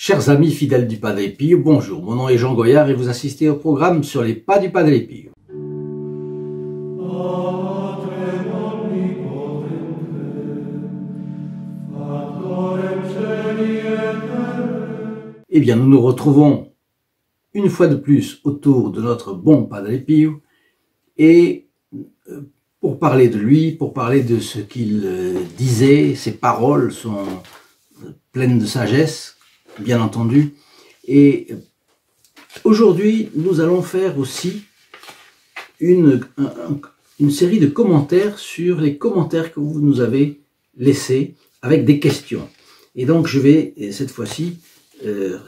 Chers amis fidèles du Padre Pio, bonjour, mon nom est Jean Goyard et vous assistez au programme sur les pas du Padre Pio. Eh bien, nous nous retrouvons une fois de plus autour de notre bon Padre Pio et pour parler de lui, pour parler de ce qu'il disait, ses paroles sont pleines de sagesse, bien entendu. Et aujourd'hui, nous allons faire aussi une série de commentaires sur les commentaires que vous nous avez laissés avec des questions. Et donc, je vais cette fois-ci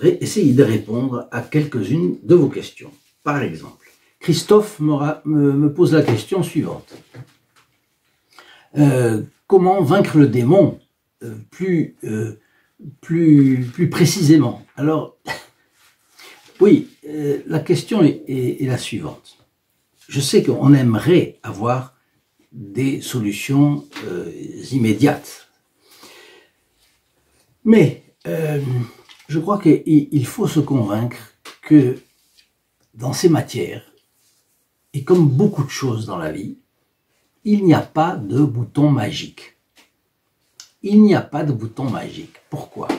essayer de répondre à quelques-unes de vos questions. Par exemple, Christophe me pose la question suivante. Comment vaincre le démon plus précisément? Alors, oui, la question est la suivante. Je sais qu'on aimerait avoir des solutions immédiates. Mais je crois qu'il faut se convaincre que dans ces matières, et comme beaucoup de choses dans la vie, il n'y a pas de bouton magique. Il n'y a pas de bouton magique. Pourquoi?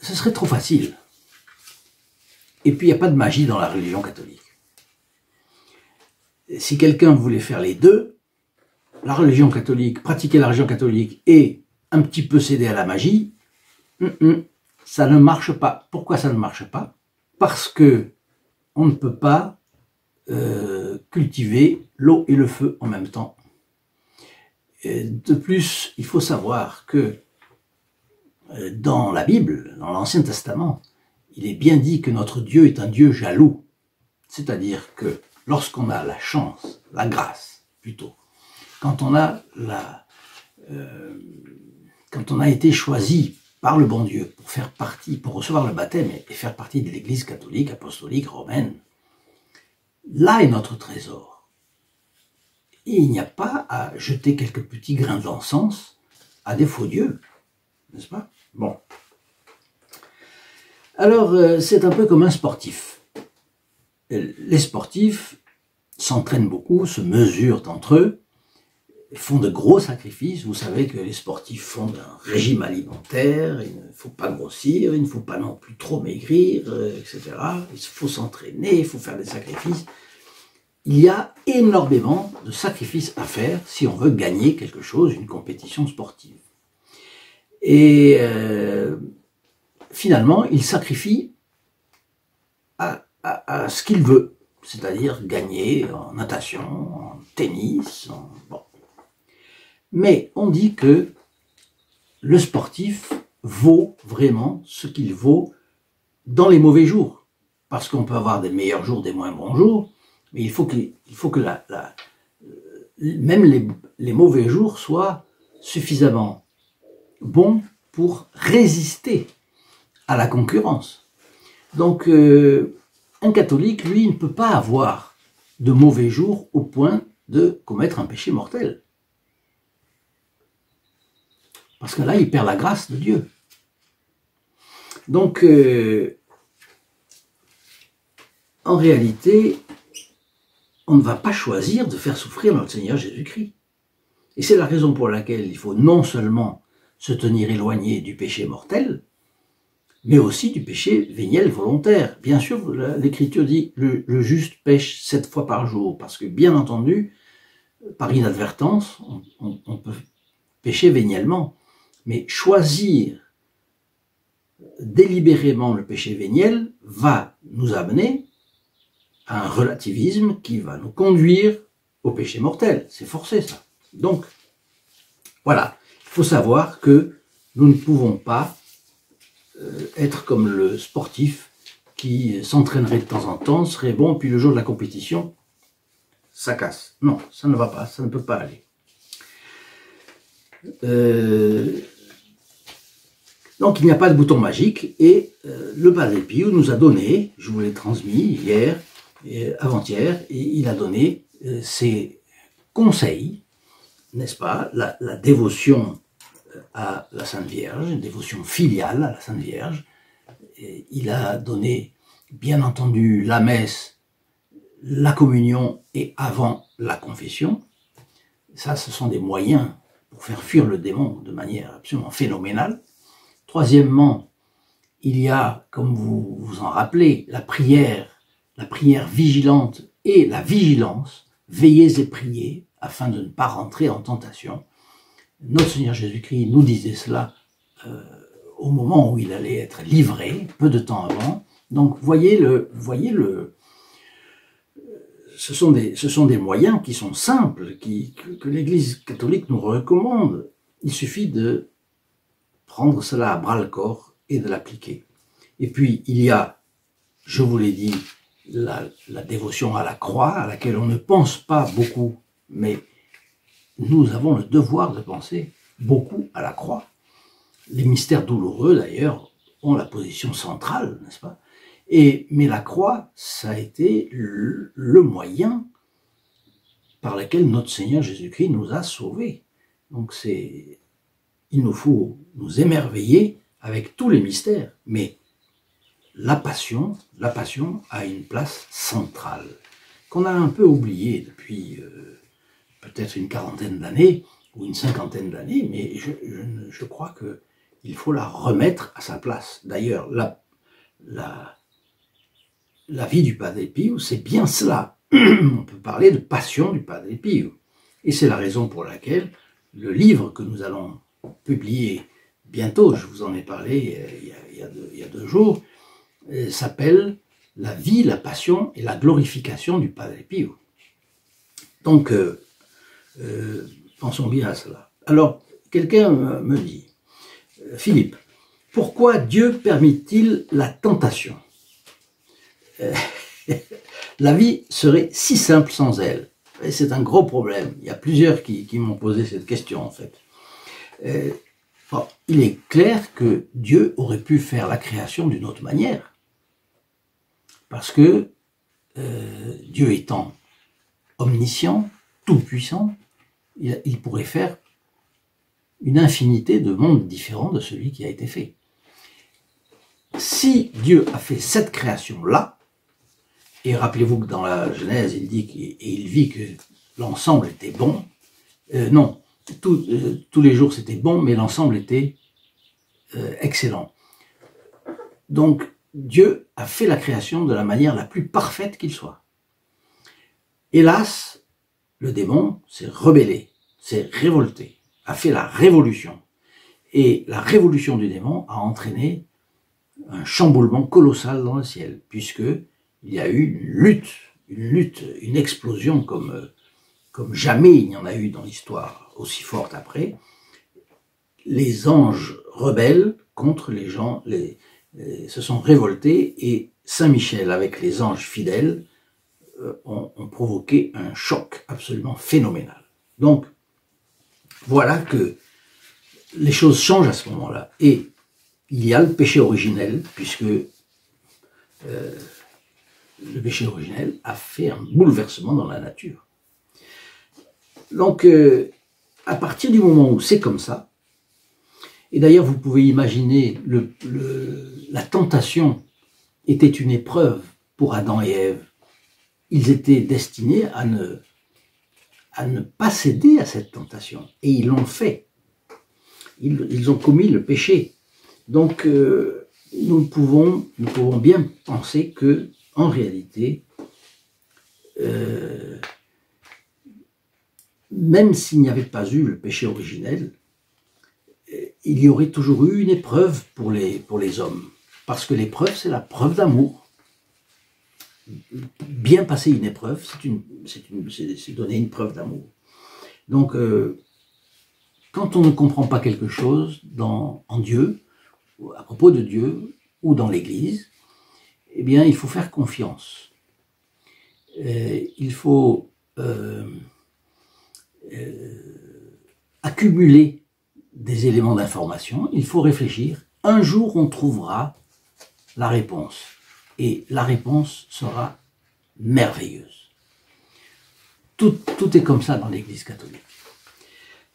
Ce serait trop facile. Et puis il n'y a pas de magie dans la religion catholique. Si quelqu'un voulait faire les deux, la religion catholique, pratiquer la religion catholique et un petit peu céder à la magie, ça ne marche pas. Pourquoi ça ne marche pas? Parce que on ne peut pas cultiver l'eau et le feu en même temps. Et de plus, il faut savoir que dans la Bible, dans l'Ancien Testament, il est bien dit que notre Dieu est un Dieu jaloux. C'est-à-dire que lorsqu'on a la chance, la grâce plutôt, quand on a été choisi par le bon Dieu pour faire partie, pour recevoir le baptême et faire partie de l'Église catholique, apostolique, romaine, là est notre trésor. Et il n'y a pas à jeter quelques petits grains d'encens à des faux dieux, n'est-ce pas? Bon. Alors, c'est un peu comme un sportif. Les sportifs s'entraînent beaucoup, se mesurent entre eux, font de gros sacrifices. Vous savez que les sportifs font un régime alimentaire, il ne faut pas grossir, il ne faut pas non plus trop maigrir, etc. Il faut s'entraîner, il faut faire des sacrifices. Il y a énormément de sacrifices à faire si on veut gagner quelque chose, une compétition sportive. Et finalement, il sacrifie à ce qu'il veut, c'est-à-dire gagner en natation, en tennis, bon. Mais on dit que le sportif vaut vraiment ce qu'il vaut dans les mauvais jours. Parce qu'on peut avoir des meilleurs jours, des moins bons jours, mais il faut que même les mauvais jours soient suffisamment bons pour résister à la concurrence. Donc, un catholique, lui, ne peut pas avoir de mauvais jours au point de commettre un péché mortel. Parce que là, il perd la grâce de Dieu. Donc, en réalité, on ne va pas choisir de faire souffrir notre Seigneur Jésus-Christ. Et c'est la raison pour laquelle il faut non seulement se tenir éloigné du péché mortel, mais aussi du péché véniel volontaire. Bien sûr, l'Écriture dit le juste pêche 7 fois par jour, parce que bien entendu, par inadvertance, on peut pécher véniellement. Mais choisir délibérément le péché véniel va nous amener à un relativisme qui va nous conduire au péché mortel. C'est forcé, ça. Donc, voilà. Il faut savoir que nous ne pouvons pas être comme le sportif qui s'entraînerait de temps en temps, serait bon, puis le jour de la compétition, ça casse. Non, ça ne va pas, ça ne peut pas aller. Donc il n'y a pas de bouton magique et le Padre Pio nous a donné, je vous l'ai transmis hier, avant-hier, et il a donné ses conseils, n'est-ce pas, la dévotion à la Sainte Vierge, une dévotion filiale à la Sainte Vierge. Et il a donné, bien entendu, la messe, la communion et avant la confession. Ça, ce sont des moyens pour faire fuir le démon de manière absolument phénoménale. Troisièmement, il y a, comme vous vous en rappelez, la prière vigilante et la vigilance, veillez et priez afin de ne pas rentrer en tentation. Notre Seigneur Jésus-Christ nous disait cela au moment où il allait être livré, peu de temps avant. Donc ce sont des moyens qui sont simples, que l'Église catholique nous recommande. Il suffit de prendre cela à bras-le-corps et de l'appliquer. Et puis, il y a, je vous l'ai dit, la dévotion à la croix, à laquelle on ne pense pas beaucoup, mais nous avons le devoir de penser beaucoup à la croix. Les mystères douloureux, d'ailleurs, ont la position centrale, n'est-ce pas? Mais la croix, ça a été le moyen par lequel notre Seigneur Jésus-Christ nous a sauvés. Donc il nous faut nous émerveiller avec tous les mystères, mais la passion a une place centrale, qu'on a un peu oubliée depuis peut-être une quarantaine d'années, ou une cinquantaine d'années, mais je crois qu'il faut la remettre à sa place. D'ailleurs, la vie du Padre Pio, c'est bien cela. On peut parler de passion du Padre Pio. Et c'est la raison pour laquelle le livre que nous allons publier bientôt, je vous en ai parlé il y a 2 jours, s'appelle « La vie, la passion et la glorification du Padre Pio ». Donc, pensons bien à cela. Alors, quelqu'un me dit, Philippe, pourquoi Dieu permet-il la tentation? La vie serait si simple sans elle. Et c'est un gros problème. Il y a plusieurs qui m'ont posé cette question, en fait. Bon, il est clair que Dieu aurait pu faire la création d'une autre manière. Parce que Dieu étant omniscient, tout-puissant, il pourrait faire une infinité de mondes différents de celui qui a été fait. Si Dieu a fait cette création-là, et rappelez-vous que dans la Genèse, il dit qu'il vit que l'ensemble était bon, non, tous les jours c'était bon, mais l'ensemble était excellent. Donc, Dieu a fait la création de la manière la plus parfaite qu'il soit. Hélas, le démon s'est rebellé, s'est révolté, a fait la révolution. Et la révolution du démon a entraîné un chamboulement colossal dans le ciel, puisque il y a eu une lutte, une explosion comme jamais il n'y en a eu dans l'histoire aussi forte après. Les anges rebelles contre les gens se sont révoltés et Saint Michel avec les anges fidèles ont provoqué un choc absolument phénoménal. Donc voilà que les choses changent à ce moment-là. Et il y a le péché originel, puisque le péché originel a fait un bouleversement dans la nature. Donc, à partir du moment où c'est comme ça, et d'ailleurs vous pouvez imaginer, la tentation était une épreuve pour Adam et Ève. Ils étaient destinés à ne pas céder à cette tentation. Et ils l'ont fait. Ils ont commis le péché. Donc, nous pouvons bien penser que, en réalité, même s'il n'y avait pas eu le péché originel, il y aurait toujours eu une épreuve pour les hommes. Parce que l'épreuve, c'est la preuve d'amour. Bien passer une épreuve, c'est donner une preuve d'amour. Donc, quand on ne comprend pas quelque chose en Dieu, à propos de Dieu, ou dans l'Église, eh bien, il faut faire confiance. Il faut accumuler des éléments d'information, il faut réfléchir. Un jour, on trouvera la réponse. Et la réponse sera merveilleuse. Tout est comme ça dans l'Église catholique.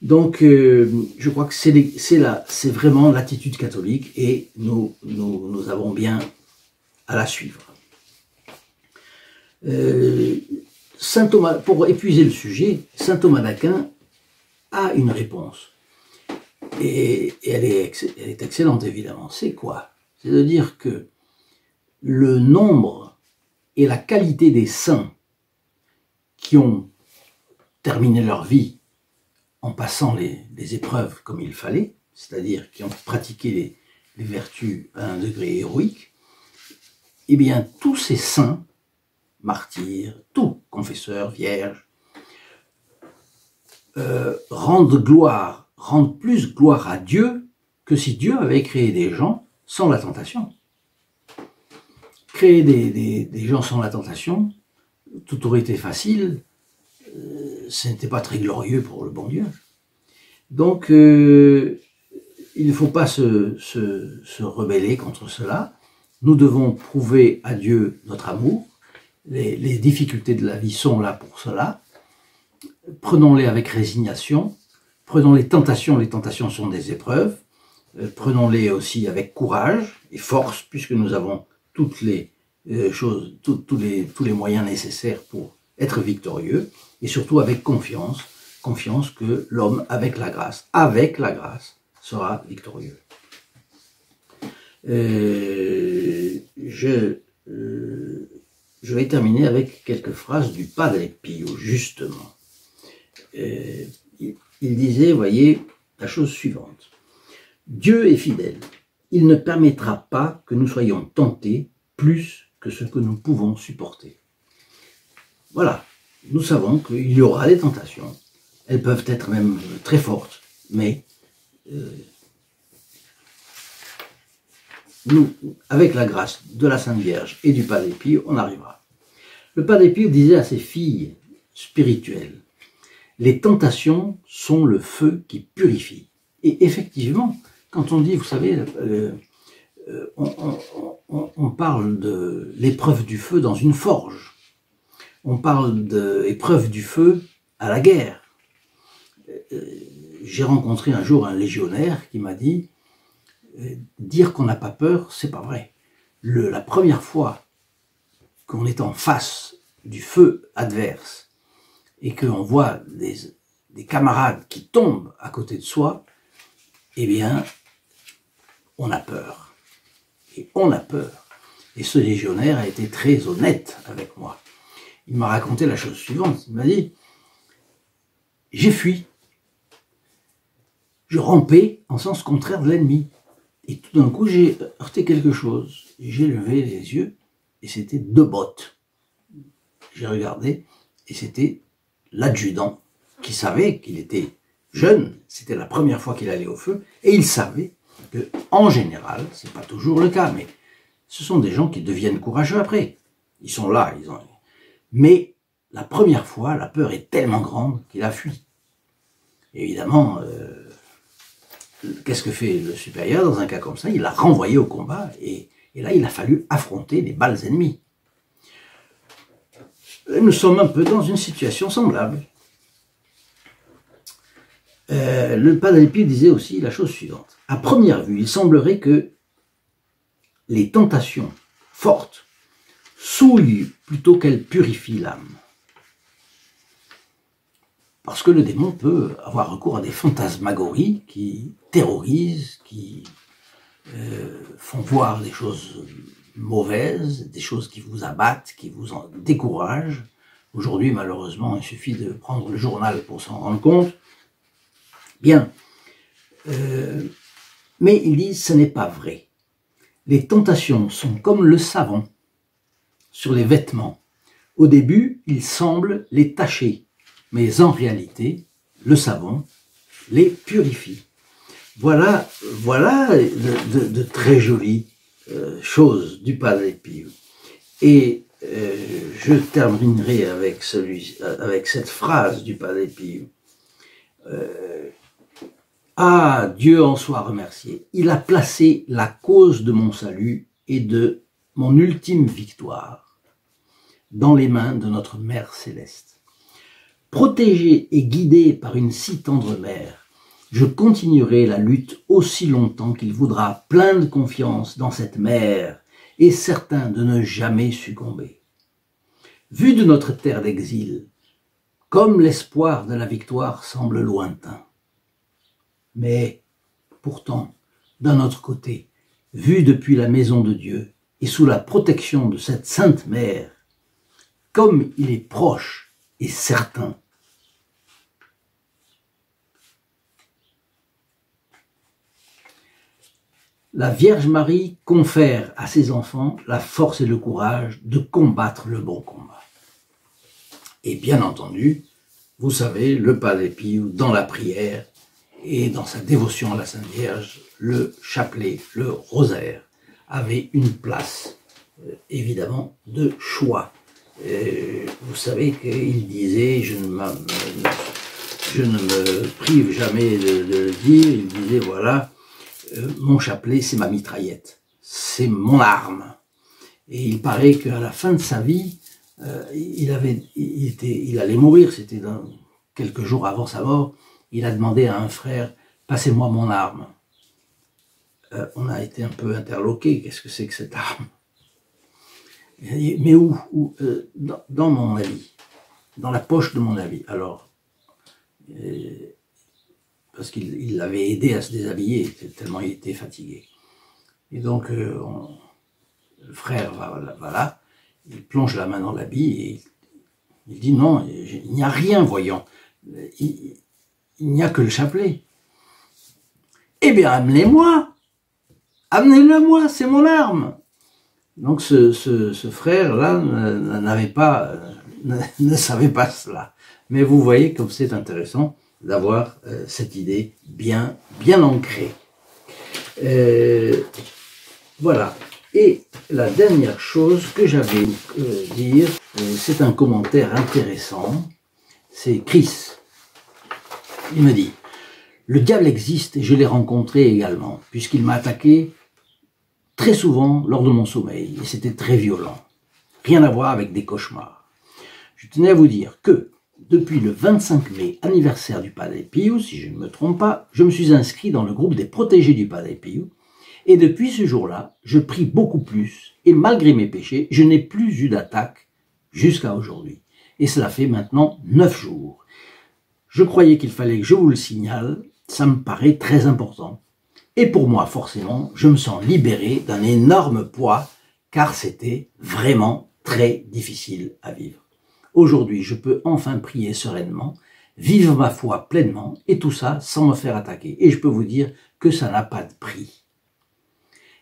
Donc, je crois que c'est vraiment l'attitude catholique et nous avons bien à la suivre. Saint Thomas, pour épuiser le sujet, saint Thomas d'Aquin a une réponse. Et elle est excellente, évidemment. C'est quoi? C'est de dire que le nombre et la qualité des saints qui ont terminé leur vie en passant les épreuves comme il fallait, c'est-à-dire qui ont pratiqué les vertus à un degré héroïque, eh bien, tous ces saints, martyrs, tous, confesseurs, vierges, rendent plus gloire à Dieu que si Dieu avait créé des gens sans la tentation. Créer des gens sans la tentation, tout aurait été facile, ce n'était pas très glorieux pour le bon Dieu. Donc, il ne faut pas se rebeller contre cela. Nous devons prouver à Dieu notre amour. Les difficultés de la vie sont là pour cela. Prenons-les avec résignation. Prenons les tentations sont des épreuves. Prenons-les aussi avec courage et force, puisque nous avons toutes les choses, tous les moyens nécessaires pour être victorieux, et surtout avec confiance que l'homme, avec la grâce, sera victorieux. Je vais terminer avec quelques phrases du Padre Pio, justement. Il disait, voyez, la chose suivante. Dieu est fidèle. Il ne permettra pas que nous soyons tentés plus que ce que nous pouvons supporter. Voilà. Nous savons qu'il y aura des tentations. Elles peuvent être même très fortes, mais nous, avec la grâce de la Sainte Vierge et du Padre Pio, on arrivera. Le Padre Pio disait à ses filles spirituelles, les tentations sont le feu qui purifie. Et effectivement, quand on dit, vous savez, on parle de l'épreuve du feu dans une forge. On parle de l'épreuve du feu à la guerre. J'ai rencontré un jour un légionnaire qui m'a dit dire qu'on n'a pas peur, c'est pas vrai. La première fois qu'on est en face du feu adverse et qu'on voit des camarades qui tombent à côté de soi, eh bien, on a peur. Et on a peur. Et ce légionnaire a été très honnête avec moi. Il m'a raconté la chose suivante. Il m'a dit, j'ai fui. Je rampais en sens contraire de l'ennemi. Et tout d'un coup, j'ai heurté quelque chose. J'ai levé les yeux et c'était 2 bottes. J'ai regardé et c'était l'adjudant qui savait qu'il était jeune. C'était la première fois qu'il allait au feu. Et il savait que, en général, c'est pas toujours le cas, mais ce sont des gens qui deviennent courageux après. Ils sont là, mais la première fois, la peur est tellement grande qu'il a fui. Évidemment, qu'est-ce que fait le supérieur dans un cas comme ça? Il l'a renvoyé au combat et là, il a fallu affronter les balles ennemies. Nous sommes un peu dans une situation semblable. Le Padre Pio disait aussi la chose suivante. À première vue, il semblerait que les tentations fortes souillent plutôt qu'elles purifient l'âme. Parce que le démon peut avoir recours à des fantasmagories qui terrorisent, qui font voir des choses mauvaises, des choses qui vous abattent, qui vous en découragent. Aujourd'hui, malheureusement, il suffit de prendre le journal pour s'en rendre compte. Bien. Mais il dit, ce n'est pas vrai. Les tentations sont comme le savon sur les vêtements. Au début, il semble les tacher, mais en réalité, le savon les purifie. Voilà de très jolies choses du Padre Pio. Et je terminerai avec cette phrase du Padre Pio. Ah, Dieu en soit remercié. Il a placé la cause de mon salut et de mon ultime victoire dans les mains de notre Mère Céleste. Protégé et guidé par une si tendre mère, je continuerai la lutte aussi longtemps qu'il voudra, plein de confiance dans cette mère et certain de ne jamais succomber. Vu de notre terre d'exil, comme l'espoir de la victoire semble lointain. Mais pourtant, d'un autre côté, vu depuis la maison de Dieu et sous la protection de cette sainte mère, comme il est proche et certain. La Vierge Marie confère à ses enfants la force et le courage de combattre le bon combat. Et bien entendu, vous savez, le Padre Pio, dans la prière et dans sa dévotion à la Sainte Vierge, le chapelet, le rosaire, avait une place, évidemment, de choix. Vous savez qu'il disait, je ne me prive jamais de le dire, il disait, voilà, mon chapelet, c'est ma mitraillette, c'est mon arme. Et il paraît qu'à la fin de sa vie, il allait mourir, c'était quelques jours avant sa mort, il a demandé à un frère, passez-moi mon arme. On a été un peu interloqué, qu'est-ce que c'est que cette arme? Mais où dans mon habit, dans la poche de mon habit. Alors, parce qu'il l'avait aidé à se déshabiller, tellement il était fatigué. Et donc, le frère va là, il plonge la main dans l'habit et il dit non, il n'y a rien, voyons, il n'y a que le chapelet. Eh bien, amenez-moi, amenez-le-moi, c'est mon arme. Donc ce frère-là ne savait pas cela. Mais vous voyez comme c'est intéressant d'avoir cette idée bien ancrée. Voilà. Et la dernière chose que j'avais à dire, c'est un commentaire intéressant. C'est Chris. Il me dit, le diable existe et je l'ai rencontré également, puisqu'il m'a attaqué très souvent lors de mon sommeil, et c'était très violent. Rien à voir avec des cauchemars. Je tenais à vous dire que, depuis le 25 mai, anniversaire du Padre Pio, si je ne me trompe pas, je me suis inscrit dans le groupe des protégés du Padre Pio, et depuis ce jour-là, je prie beaucoup plus, et malgré mes péchés, je n'ai plus eu d'attaque jusqu'à aujourd'hui. Et cela fait maintenant 9 jours. Je croyais qu'il fallait que je vous le signale, ça me paraît très important. Et pour moi, forcément, je me sens libéré d'un énorme poids, car c'était vraiment très difficile à vivre. Aujourd'hui, je peux enfin prier sereinement, vivre ma foi pleinement, et tout ça sans me faire attaquer. Et je peux vous dire que ça n'a pas de prix.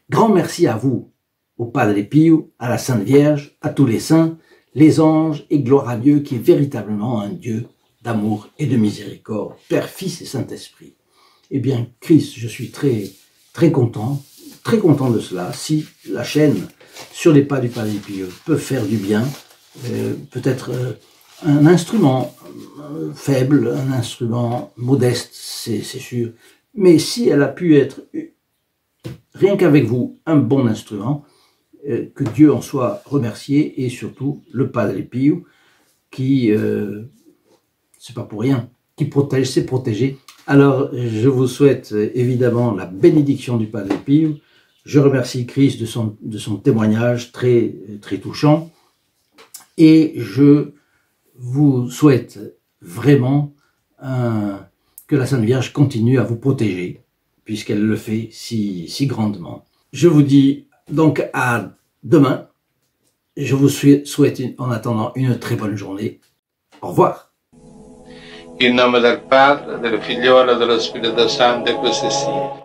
Grand merci à vous, au Padre Pio, à la Sainte Vierge, à tous les saints, les anges, et gloire à Dieu qui est véritablement un Dieu d'amour et de miséricorde, Père, Fils et Saint-Esprit. Eh bien, Christ, je suis très content de cela. Si la chaîne sur les pas du Padre Pio peut faire du bien, peut-être un instrument faible, un instrument modeste, c'est sûr, mais si elle a pu être, rien qu'avec vous, un bon instrument, que Dieu en soit remercié, et surtout le Padre Pio, qui, c'est pas pour rien, qui protège, c'est protéger. Alors, je vous souhaite évidemment la bénédiction du Padre Pio. Je remercie Christ de son témoignage très touchant. Et je vous souhaite vraiment que la Sainte Vierge continue à vous protéger, puisqu'elle le fait si grandement. Je vous dis donc à demain. Je vous souhaite en attendant une très bonne journée. Au revoir. In nome del Padre, del Figliolo e dello Spirito Santo, e così sia.